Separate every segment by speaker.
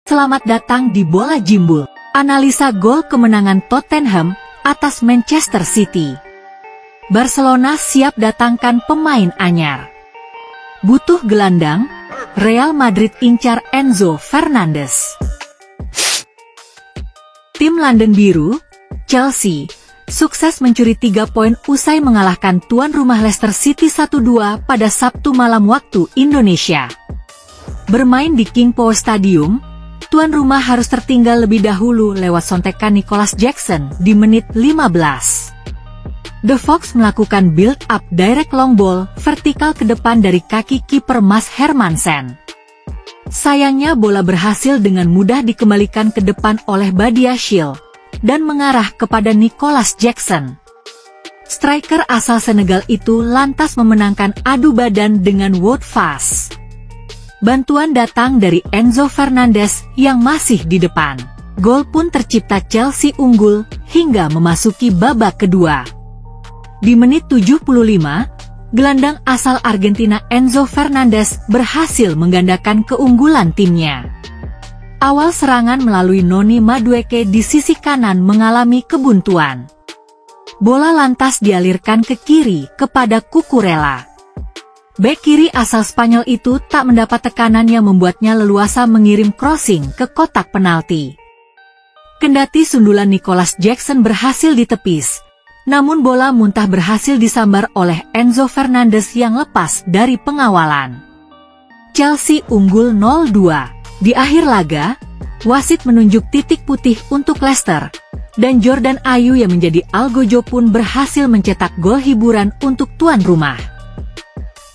Speaker 1: Selamat datang di Bola Jimbul. Analisa gol kemenangan Tottenham atas Manchester City. Barcelona siap datangkan pemain anyar. Butuh gelandang, Real Madrid incar Enzo Fernandez. Tim London Biru, Chelsea, sukses mencuri 3 poin usai mengalahkan tuan rumah Leicester City 1-2 pada Sabtu malam waktu Indonesia. Bermain di King Power Stadium, tuan rumah harus tertinggal lebih dahulu lewat sontekan Nicolas Jackson di menit 15. The Fox melakukan build-up direct long ball vertikal ke depan dari kaki kiper Mas Hermansen. Sayangnya bola berhasil dengan mudah dikembalikan ke depan oleh Badiashile dan mengarah kepada Nicolas Jackson. Striker asal Senegal itu lantas memenangkan adu badan dengan Wout Faes. Bantuan datang dari Enzo Fernandez yang masih di depan. Gol pun tercipta, Chelsea unggul hingga memasuki babak kedua. Di menit 75, gelandang asal Argentina Enzo Fernandez berhasil menggandakan keunggulan timnya. Awal serangan melalui Noni Madueke di sisi kanan mengalami kebuntuan. Bola lantas dialirkan ke kiri kepada Cucurella. Bek kiri asal Spanyol itu tak mendapat tekanan yang membuatnya leluasa mengirim crossing ke kotak penalti. Kendati sundulan Nicolas Jackson berhasil ditepis, namun bola muntah berhasil disambar oleh Enzo Fernandez yang lepas dari pengawalan. Chelsea unggul 0-2. Di akhir laga, wasit menunjuk titik putih untuk Leicester, dan Jordan Ayew yang menjadi algojo pun berhasil mencetak gol hiburan untuk tuan rumah.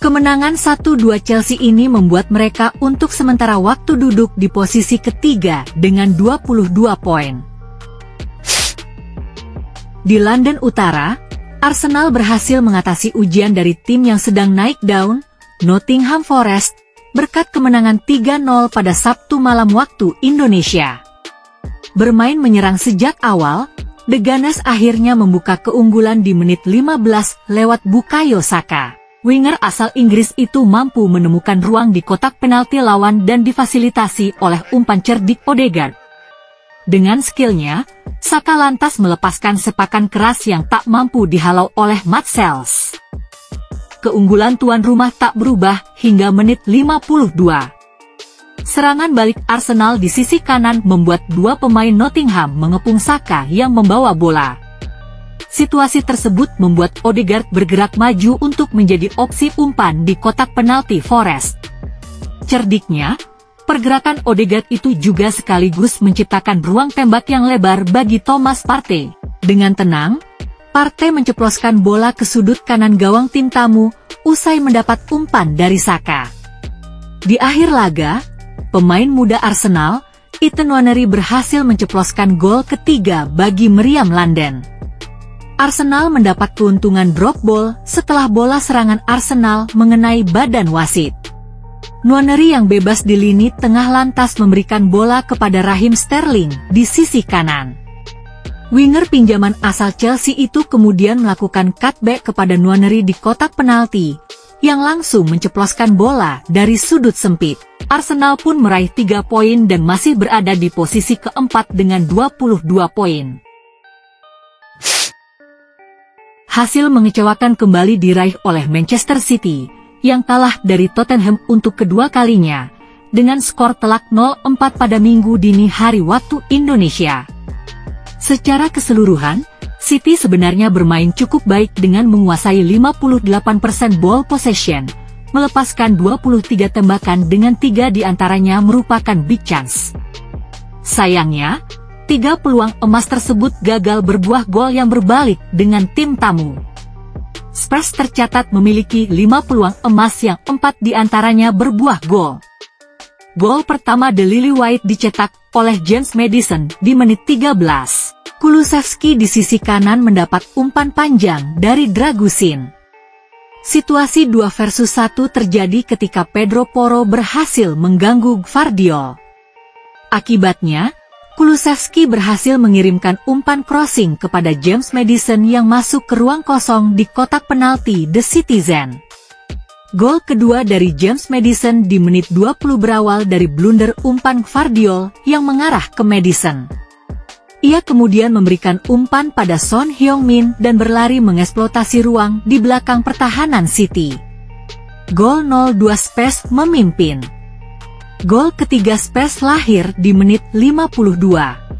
Speaker 1: Kemenangan 1-2 Chelsea ini membuat mereka untuk sementara waktu duduk di posisi ketiga dengan 22 poin. Di London Utara, Arsenal berhasil mengatasi ujian dari tim yang sedang naik daun, Nottingham Forest, berkat kemenangan 3-0 pada Sabtu malam waktu Indonesia. Bermain menyerang sejak awal, The Gunners akhirnya membuka keunggulan di menit 15 lewat Bukayo Saka. Winger asal Inggris itu mampu menemukan ruang di kotak penalti lawan dan difasilitasi oleh umpan cerdik Odegaard. Dengan skillnya, Saka lantas melepaskan sepakan keras yang tak mampu dihalau oleh Matt Sales. Keunggulan tuan rumah tak berubah hingga menit 52. Serangan balik Arsenal di sisi kanan membuat dua pemain Nottingham mengepung Saka yang membawa bola. Situasi tersebut membuat Odegaard bergerak maju untuk menjadi opsi umpan di kotak penalti Forest. Cerdiknya, pergerakan Odegaard itu juga sekaligus menciptakan ruang tembak yang lebar bagi Thomas Partey. Dengan tenang, Partey menceploskan bola ke sudut kanan gawang tim tamu, usai mendapat umpan dari Saka. Di akhir laga, pemain muda Arsenal, Ethan Nwaneri berhasil menceploskan gol ketiga bagi Meriam London. Arsenal mendapat keuntungan drop ball setelah bola serangan Arsenal mengenai badan wasit. Nwaneri yang bebas di lini tengah lantas memberikan bola kepada Raheem Sterling di sisi kanan. Winger pinjaman asal Chelsea itu kemudian melakukan cutback kepada Nwaneri di kotak penalti, yang langsung menceploskan bola dari sudut sempit. Arsenal pun meraih 3 poin dan masih berada di posisi keempat dengan 22 poin. Hasil mengecewakan kembali diraih oleh Manchester City, yang kalah dari Tottenham untuk kedua kalinya, dengan skor telak 0-4 pada Minggu dini hari waktu Indonesia. Secara keseluruhan, City sebenarnya bermain cukup baik dengan menguasai 58% ball possession, melepaskan 23 tembakan dengan 3 diantaranya merupakan big chance. Sayangnya, 3 peluang emas tersebut gagal berbuah gol yang berbalik dengan tim tamu. Spurs tercatat memiliki 5 peluang emas yang 4 diantaranya berbuah gol. Gol pertama The Lily White dicetak oleh James Maddison di menit 13. Kulusevski di sisi kanan mendapat umpan panjang dari Dragusin. Situasi 2 versus 1 terjadi ketika Pedro Porro berhasil mengganggu Gvardiol. Akibatnya, Kulusevski berhasil mengirimkan umpan crossing kepada James Maddison yang masuk ke ruang kosong di kotak penalti The Citizen. Gol kedua dari James Maddison di menit 20 berawal dari blunder umpan Gvardiol yang mengarah ke Maddison. Ia kemudian memberikan umpan pada Son Heung-min dan berlari mengeksploitasi ruang di belakang pertahanan City. Gol 0-2 Spurs memimpin. Gol ketiga Spurs lahir di menit 52.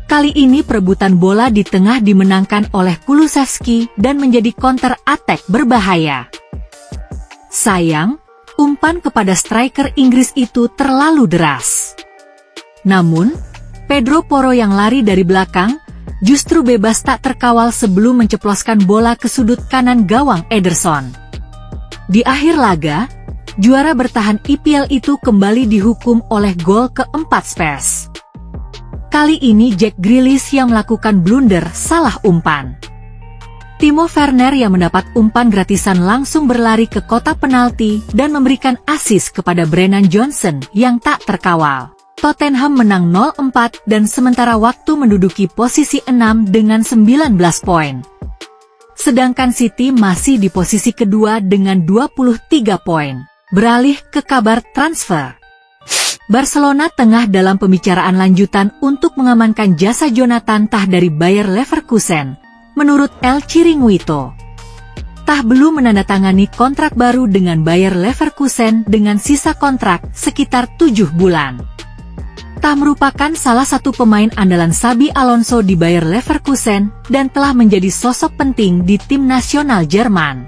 Speaker 1: Kali ini perebutan bola di tengah dimenangkan oleh Kulusevski dan menjadi counter attack berbahaya. Sayang, umpan kepada striker Inggris itu terlalu deras. Namun, Pedro Porro yang lari dari belakang, justru bebas tak terkawal sebelum menceploskan bola ke sudut kanan gawang Ederson. Di akhir laga, juara bertahan IPL itu kembali dihukum oleh gol keempat Spurs. Kali ini Jack Grealish yang melakukan blunder salah umpan. Timo Werner yang mendapat umpan gratisan langsung berlari ke kotak penalti dan memberikan assist kepada Brennan Johnson yang tak terkawal. Tottenham menang 0-4 dan sementara waktu menduduki posisi 6 dengan 19 poin. Sedangkan City masih di posisi kedua dengan 23 poin. Beralih ke kabar transfer. Barcelona tengah dalam pembicaraan lanjutan untuk mengamankan jasa Jonathan Tah dari Bayer Leverkusen. Menurut El Chiringuito, Tah belum menandatangani kontrak baru dengan Bayer Leverkusen dengan sisa kontrak sekitar 7 bulan. Tah merupakan salah satu pemain andalan Xabi Alonso di Bayer Leverkusen dan telah menjadi sosok penting di tim nasional Jerman.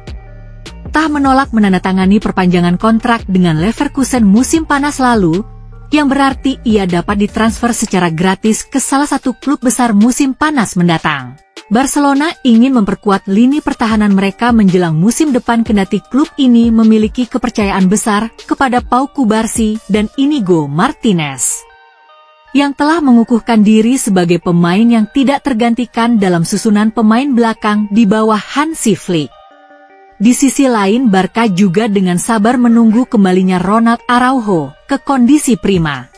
Speaker 1: Tah menolak menandatangani perpanjangan kontrak dengan Leverkusen musim panas lalu, yang berarti ia dapat ditransfer secara gratis ke salah satu klub besar musim panas mendatang. Barcelona ingin memperkuat lini pertahanan mereka menjelang musim depan kendati klub ini memiliki kepercayaan besar kepada Pau Cubarsí dan Inigo Martinez, yang telah mengukuhkan diri sebagai pemain yang tidak tergantikan dalam susunan pemain belakang di bawah Hansi Flick. Di sisi lain, Barca juga dengan sabar menunggu kembalinya Ronald Araujo ke kondisi prima.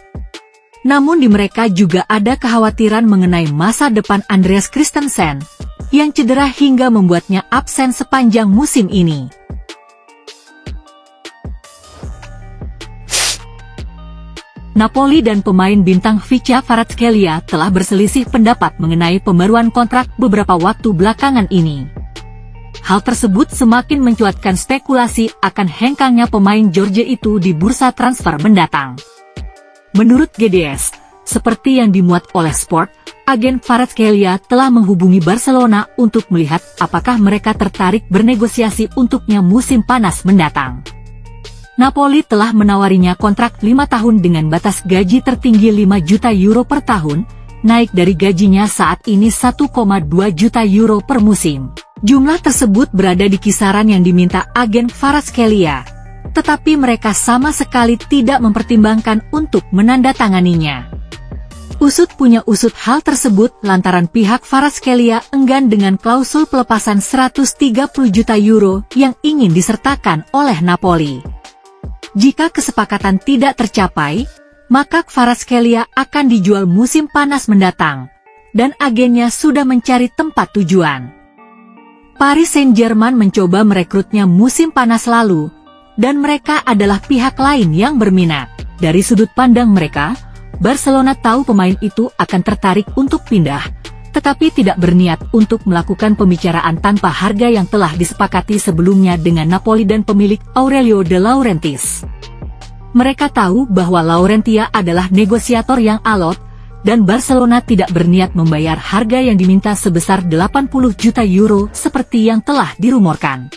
Speaker 1: Namun di mereka juga ada kekhawatiran mengenai masa depan Andreas Christensen, yang cedera hingga membuatnya absen sepanjang musim ini. Napoli dan pemain bintang Vicha Kvaratskhelia telah berselisih pendapat mengenai pembaruan kontrak beberapa waktu belakangan ini. Hal tersebut semakin mencuatkan spekulasi akan hengkangnya pemain Georgia itu di bursa transfer mendatang. Menurut GDS, seperti yang dimuat oleh Sport, agen Kvaratskhelia telah menghubungi Barcelona untuk melihat apakah mereka tertarik bernegosiasi untuknya musim panas mendatang. Napoli telah menawarinya kontrak 5 tahun dengan batas gaji tertinggi 5 juta euro per tahun, naik dari gajinya saat ini 1,2 juta euro per musim. Jumlah tersebut berada di kisaran yang diminta agen Kvaratskhelia, tetapi mereka sama sekali tidak mempertimbangkan untuk menandatanganinya. Usut punya usut hal tersebut lantaran pihak Kvaratskhelia enggan dengan klausul pelepasan 130 juta euro yang ingin disertakan oleh Napoli. Jika kesepakatan tidak tercapai, maka Kvaratskhelia akan dijual musim panas mendatang, dan agennya sudah mencari tempat tujuan. Paris Saint-Germain mencoba merekrutnya musim panas lalu, dan mereka adalah pihak lain yang berminat. Dari sudut pandang mereka, Barcelona tahu pemain itu akan tertarik untuk pindah, tetapi tidak berniat untuk melakukan pembicaraan tanpa harga yang telah disepakati sebelumnya dengan Napoli dan pemilik Aurelio De Laurentiis. Mereka tahu bahwa Laurentia adalah negosiator yang alot, dan Barcelona tidak berniat membayar harga yang diminta sebesar 80 juta euro seperti yang telah dirumorkan.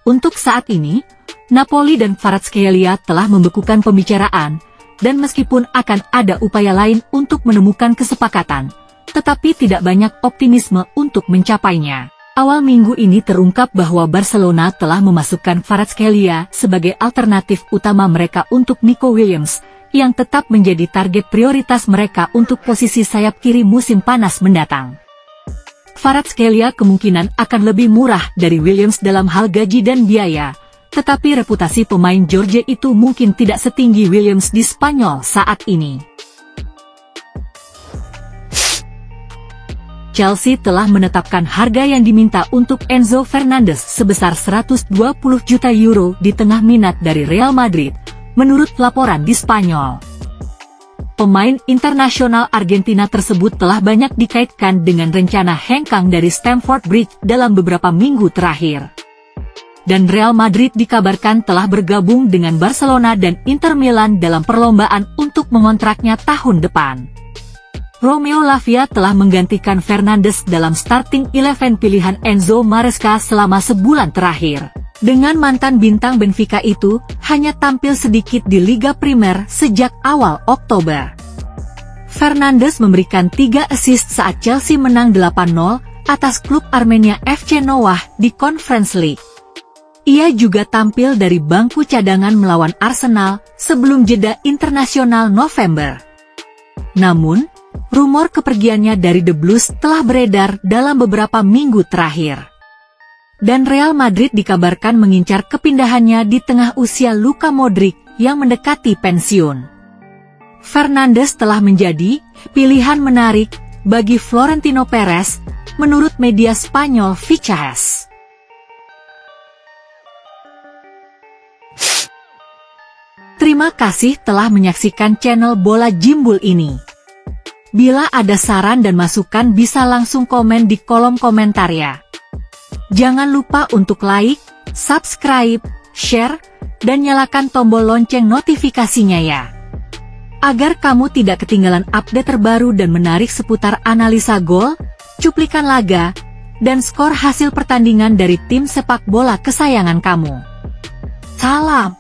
Speaker 1: Untuk saat ini, Napoli dan Kvaratskhelia telah membekukan pembicaraan, dan meskipun akan ada upaya lain untuk menemukan kesepakatan, tetapi tidak banyak optimisme untuk mencapainya. Awal minggu ini terungkap bahwa Barcelona telah memasukkan Kvaratskhelia sebagai alternatif utama mereka untuk Nico Williams, yang tetap menjadi target prioritas mereka untuk posisi sayap kiri musim panas mendatang. Kvaratskhelia kemungkinan akan lebih murah dari Williams dalam hal gaji dan biaya, tetapi reputasi pemain Georgia itu mungkin tidak setinggi Williams di Spanyol saat ini. Chelsea telah menetapkan harga yang diminta untuk Enzo Fernandez sebesar 120 juta euro di tengah minat dari Real Madrid, menurut laporan di Spanyol. Pemain internasional Argentina tersebut telah banyak dikaitkan dengan rencana hengkang dari Stamford Bridge dalam beberapa minggu terakhir. Dan Real Madrid dikabarkan telah bergabung dengan Barcelona dan Inter Milan dalam perlombaan untuk mengontraknya tahun depan. Romeo Lavia telah menggantikan Fernandes dalam starting 11 pilihan Enzo Maresca selama sebulan terakhir. Dengan mantan bintang Benfica itu, hanya tampil sedikit di Liga Primer sejak awal Oktober. Fernandes memberikan 3 assist saat Chelsea menang 8-0 atas klub Armenia FC Noah di Conference League. Ia juga tampil dari bangku cadangan melawan Arsenal sebelum jeda internasional November. Namun, rumor kepergiannya dari The Blues telah beredar dalam beberapa minggu terakhir. Dan Real Madrid dikabarkan mengincar kepindahannya di tengah usia Luka Modric yang mendekati pensiun. Fernandes telah menjadi pilihan menarik bagi Florentino Perez, menurut media Spanyol Fichajes. Terima kasih telah menyaksikan channel Bola Jimbul ini. Bila ada saran dan masukan bisa langsung komen di kolom komentar ya. Jangan lupa untuk like, subscribe, share, dan nyalakan tombol lonceng notifikasinya ya. Agar kamu tidak ketinggalan update terbaru dan menarik seputar analisa gol, cuplikan laga, dan skor hasil pertandingan dari tim sepak bola kesayangan kamu. Salam!